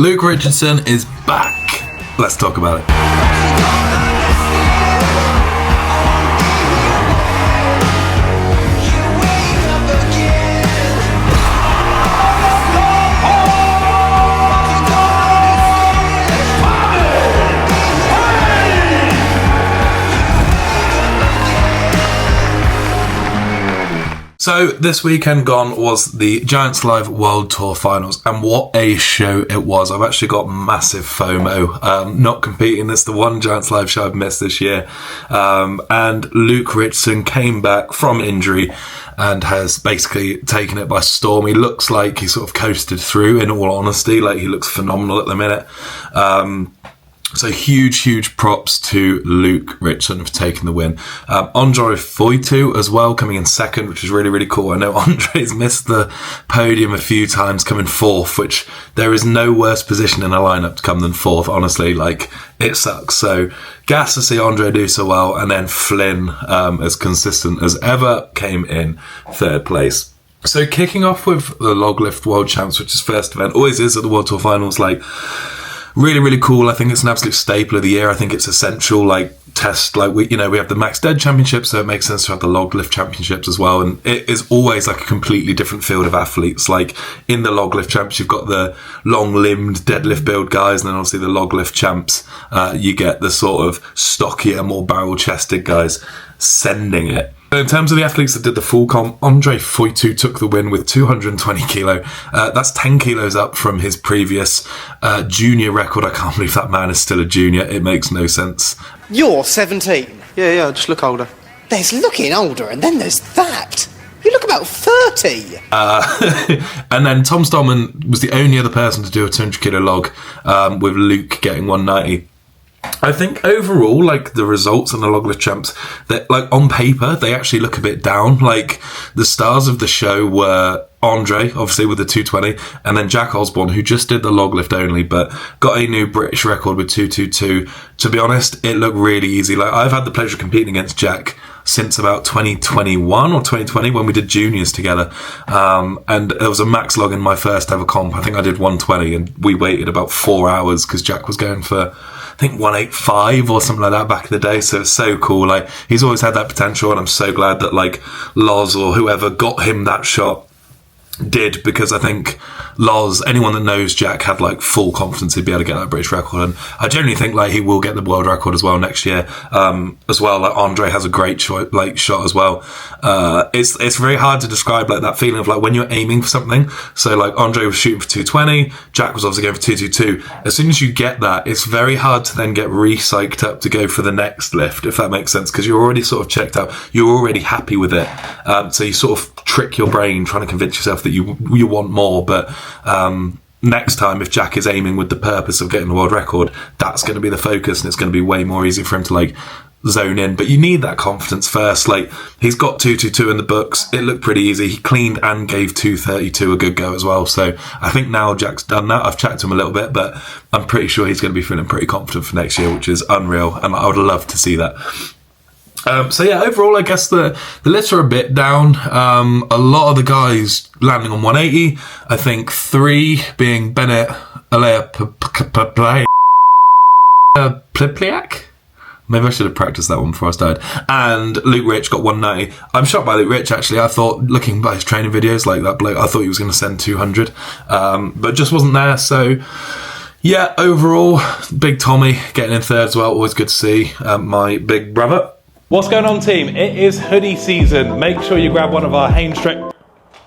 Luke Richardson is back. Let's talk about it. So this weekend gone was the Giants Live World Tour Finals, and what a show it was. I've actually got massive FOMO, not competing. It's the one Giants Live show I've missed this year. And Luke Richardson came back from injury and has basically taken it by storm. He looks like he sort of coasted through, in all honesty. Like, he looks phenomenal at the minute. So huge props to Luke Richardson for taking the win. Andre Foytu as well, coming in second, which is really cool. I know Andre's missed the podium a few times, coming fourth, which there is no worse position in a lineup to come than fourth, honestly. Like, it sucks. So gas to see Andre do so well. And then Flynn, as consistent as ever, came in third place. So kicking off with the Log Lift World Champs, which is first event, always is at the World Tour Finals, like, really cool. I think it's an absolute staple of the year. I think it's essential, like, test, like, we have the Max Dead Championship, so it makes sense to have the Log Lift Championships as well, and it is always like a completely different field of athletes. Like, in the Log Lift Champs, you've got the long-limbed deadlift build guys, and then obviously the Log Lift Champs, you get the sort of stockier, more barrel-chested guys sending it. In terms of the athletes that did the full comp, Andre Foytu took the win with 220 kilo. That's 10 kilos up from his previous junior record. I can't believe that man is still a junior. It makes no sense. You're 17. Yeah, I just look older. There's looking older, and then there's that. You look about 30. And then Tom Stallman was the only other person to do a 200 kilo log, with Luke getting 190. I think overall, like, the results on the Log Lift Champs, that, like, on paper, they actually look a bit down. Like, the stars of the show were Andre, obviously, with the 220, and then Jack Osborne, who just did the log lift only, but got a new British record with 222. To be honest, it looked really easy. Like, I've had the pleasure of competing against Jack since about 2021 or 2020 when we did juniors together, and there was a max log in my first ever comp. I think I did 120, and we waited about 4 hours because Jack was going for, I think, 185 or something like that back in the day. So it's so cool. Like, he's always had that potential, and I'm so glad that, like, Loz or whoever got him that shot did, because I think Loz, anyone that knows Jack, had, like, full confidence he'd be able to get that British record, and I generally think, like, he will get the world record as well next year. As well, like, Andre has a great shot as well. It's very hard to describe, like, that feeling of, like, when you're aiming for something. So, like, Andre was shooting for 220, Jack was obviously going for 222. As soon as you get that, it's very hard to then get re-psyched up to go for the next lift, if that makes sense, because you're already sort of checked out, you're already happy with it. So you sort of trick your brain trying to convince yourself that you want more, but next time, if Jack is aiming with the purpose of getting the world record, that's going to be the focus, and it's going to be way more easy for him to, like, zone in. But you need that confidence first. Like, he's got 222 in the books. It looked pretty easy. He cleaned and gave 232 a good go as well. So I think now Jack's done that. I've chatted to him a little bit, but I'm pretty sure he's going to be feeling pretty confident for next year, which is unreal, and I would love to see that. So yeah, overall, I guess the lifts are a bit down. A lot of the guys landing on 180. I think 3 being Bennett, Alea Plipliak. Maybe I should have practiced that one before I started. And Luke Rich got 190. I'm shocked by Luke Rich, actually. I thought, looking by his training videos, like, that bloke, I thought he was going to send 200, but just wasn't there. So yeah, overall, Big Tommy getting in third as well. Always good to see my big brother. What's going on, team? It is hoodie season. Make sure you grab one of our Hanes Straight...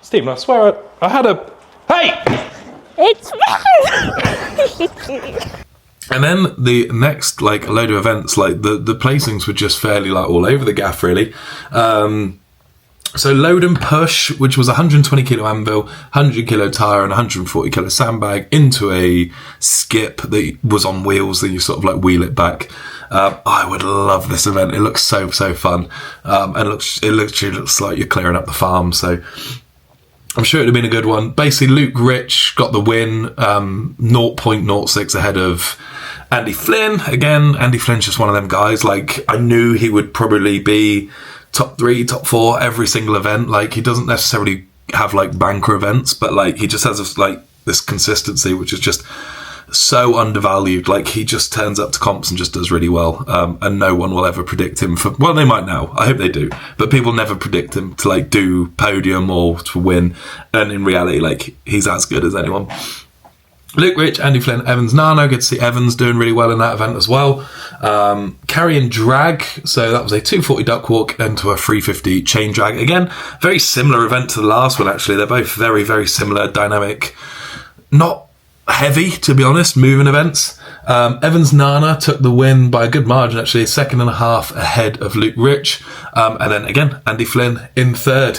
Stephen, I swear I had a... Hey! It's And then the next, like, load of events, like, the placings were just fairly, like, all over the gaff, really. So load and push, which was 120 kilo anvil, 100 kilo tyre and 140 kilo sandbag into a skip that was on wheels that you sort of, like, wheel it back. I would love this event. It looks so fun. And it looks like you're clearing up the farm. So I'm sure it'd have been a good one. Basically, Luke Rich got the win, 0.06 ahead of Andy Flynn. Again, Andy Flynn's just one of them guys. Like, I knew he would probably be top 3, top 4 every single event. Like, he doesn't necessarily have, like, banker events, but, like, he just has, like, this consistency, which is just so undervalued. Like, he just turns up to comps and just does really well, and no one will ever predict him for, well, they might now, I hope they do, but people never predict him to like do podium or to win, and in reality, like, he's as good as anyone. Luke Rich, Andy Flynn, Evans Nano. Good to see Evans doing really well in that event as well. Carrying drag, so that was a 240 duck walk into a 350 chain drag. Again, very similar event to the last one, actually. They're both very, very similar, dynamic, not heavy, to be honest, moving events. Evans Nana took the win by a good margin, actually, 2.5 ahead of Luke Rich. And then again, Andy Flynn in third.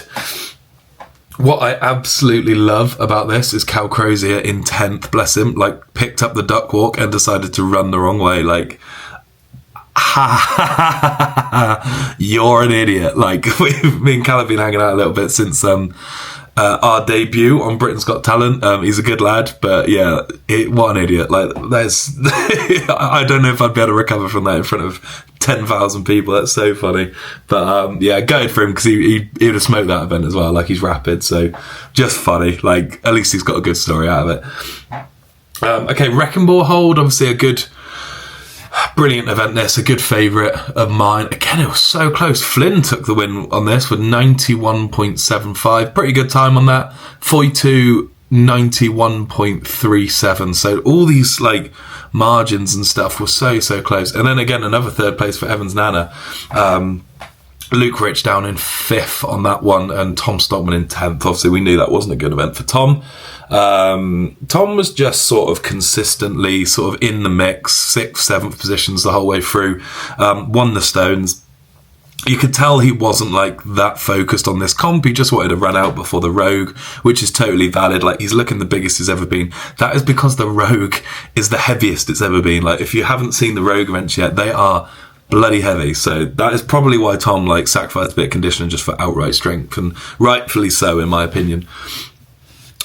What I absolutely love about this is Cal Crozier in 10th, bless him, like, picked up the duck walk and decided to run the wrong way. Like, you're an idiot. Like, me and Cal have been hanging out a little bit since our debut on Britain's Got Talent. He's a good lad, but yeah, what an idiot. Like, there's I don't know if I'd be able to recover from that in front of 10,000 people. That's so funny. But yeah, gutted for him, because he would have smoked that event as well. Like, he's rapid, so just funny. Like, at least he's got a good story out of it. Okay, Wrecking Ball hold, obviously a good, brilliant event. This a good favourite of mine. Again, it was so close. Flynn took the win on this with 91.75. Pretty good time on that. 42 91.37. So all these like margins and stuff were so close. And then again, another third place for Evans Nana. Luke Rich down in 5th on that one, and Tom Stockman in 10th. Obviously, we knew that wasn't a good event for Tom. Tom was just sort of consistently sort of in the mix, 6th, 7th positions the whole way through. Won the stones. You could tell he wasn't like that focused on this comp. He just wanted to run out before the Rogue, which is totally valid. Like, he's looking the biggest he's ever been. That is because the Rogue is the heaviest it's ever been. Like, if you haven't seen the Rogue events yet, they are bloody heavy. So that is probably why Tom like sacrificed a bit of conditioning just for outright strength, and rightfully so, in my opinion.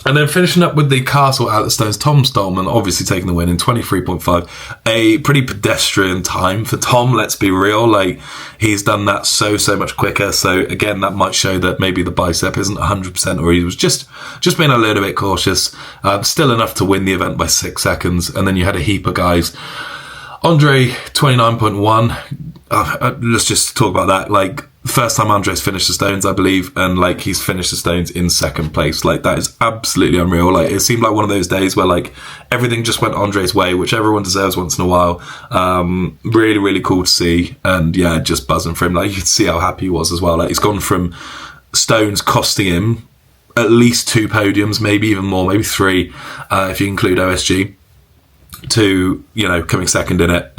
And then finishing up with the Castle Outlet Stones, Tom Stolman obviously taking the win in 23.5. A pretty pedestrian time for Tom, let's be real. Like, he's done that so much quicker. So again, that might show that maybe the bicep isn't 100%, or he was just being a little bit cautious. Still enough to win the event by 6 seconds. And then you had a heap of guys. Andre, 29.1. Let's just talk about that. Like, first time Andre's finished the stones, I believe, and like, he's finished the stones in 2nd place. Like, that is absolutely unreal. Like, it seemed like one of those days where like everything just went Andre's way, which everyone deserves once in a while. Really cool to see, and yeah, just buzzing for him. Like, you could see how happy he was as well. Like, he's gone from stones costing him at least 2 podiums, maybe even more, maybe 3 if you include OSG, to, you know, coming 2nd in it,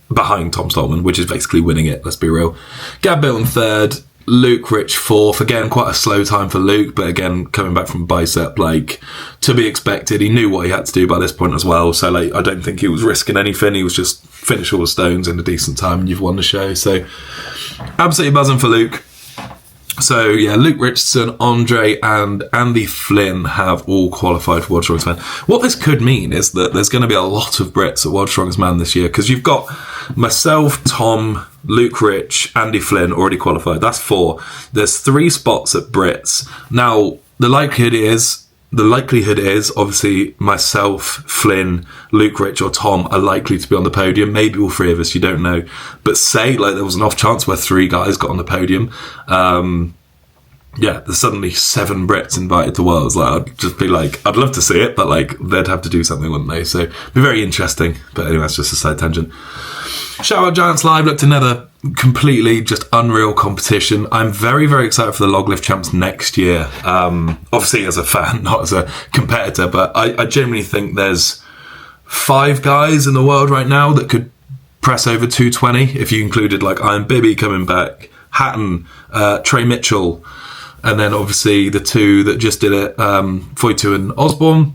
behind Tom Stolman, which is basically winning it, let's be real. Gab Bilton 3rd, Luke Rich 4th. Again, quite a slow time for Luke, but again, coming back from bicep, like, to be expected. He knew what he had to do by this point as well, so like, I don't think he was risking anything. He was just finish all the stones in a decent time and you've won the show. So absolutely buzzing for Luke. So yeah, Luke Richardson, Andre and Andy Flynn have all qualified for World Strongest Man. What this could mean is that there's going to be a lot of Brits at World Strongest Man this year, because you've got myself, Tom, Luke Rich, Andy Flynn already qualified. That's 4. There's 3 spots at Brits. Now, the likelihood is obviously myself, Flynn, Luke Rich or Tom are likely to be on the podium. Maybe all 3 of us, you don't know. But say like there was an off chance where 3 guys got on the podium. Yeah, there's suddenly 7 Brits invited to Worlds. Like, I'd just be like, I'd love to see it, but like, they'd have to do something, wouldn't they? So it'd be very interesting. But anyway, that's just a side tangent. Shout out Giants Live, looked another completely just unreal competition. I'm very excited for the log lift champs next year. Obviously as a fan, not as a competitor, but I genuinely think there's 5 guys in the world right now that could press over 220 if you included like Iron Bibby coming back, Hatton, Trey Mitchell, and then obviously the 2 that just did it, Foytu and Osborne.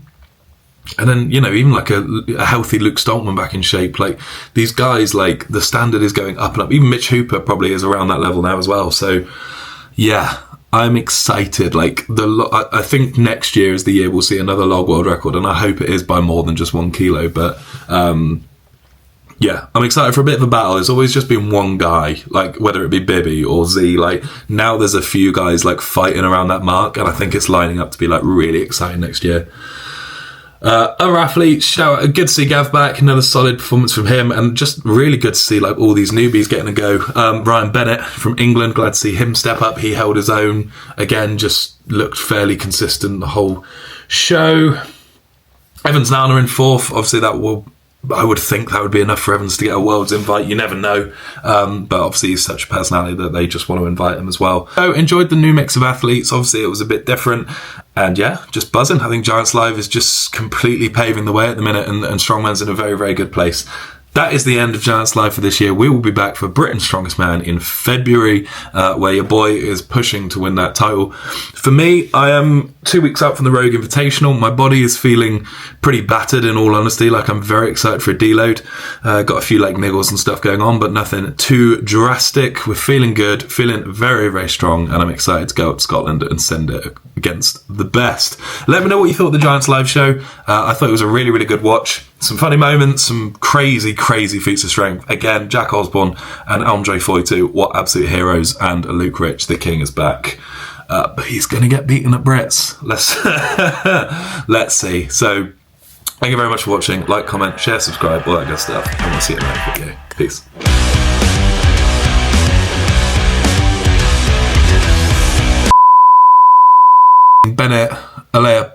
And then, you know, even like a healthy Luke Stoltman back in shape. Like, these guys, like, the standard is going up and up. Even Mitch Hooper probably is around that level now as well. So, yeah, I'm excited. Like, I think next year is the year we'll see another log world record, and I hope it is by more than just 1 kilo. But, yeah, I'm excited for a bit of a battle. It's always just been one guy, like, whether it be Bibby or Z. Like, now there's a few guys, like, fighting around that mark, and I think it's lining up to be, like, really exciting next year. Other athletes, shout out, good to see Gav back, another solid performance from him, and just really good to see like all these newbies getting a go. Ryan Bennett from England, glad to see him step up. He held his own again, just looked fairly consistent the whole show. Evans and Anna in fourth, obviously I would think that would be enough for Evans to get a Worlds invite. You never know. But obviously he's such a personality that they just want to invite him as well. So enjoyed the new mix of athletes. Obviously it was a bit different. And yeah, just buzzing. I think Giants Live is just completely paving the way at the minute, and Strongman's in a very, very good place. That is the end of Giants Live for this year. We will be back for Britain's Strongest Man in February, where your boy is pushing to win that title. For me, I am 2 weeks out from the Rogue Invitational. My body is feeling pretty battered, in all honesty. Like, I'm very excited for a deload. Got a few like niggles and stuff going on, but nothing too drastic. We're feeling good, feeling very, very strong, and I'm excited to go up to Scotland and send it against the best. Let me know what you thought of the Giants Live show. I thought it was a really, really good watch. Some funny moments, some crazy, crazy feats of strength. Again, Jack Osborne and Andre Foytu, what absolute heroes. And Luke Rich, the king, is back. But he's going to get beaten at Brits. Let's see. So, thank you very much for watching. Like, comment, share, subscribe, all that good stuff. And we'll see you in the next video. Peace. Bennett, Aliyah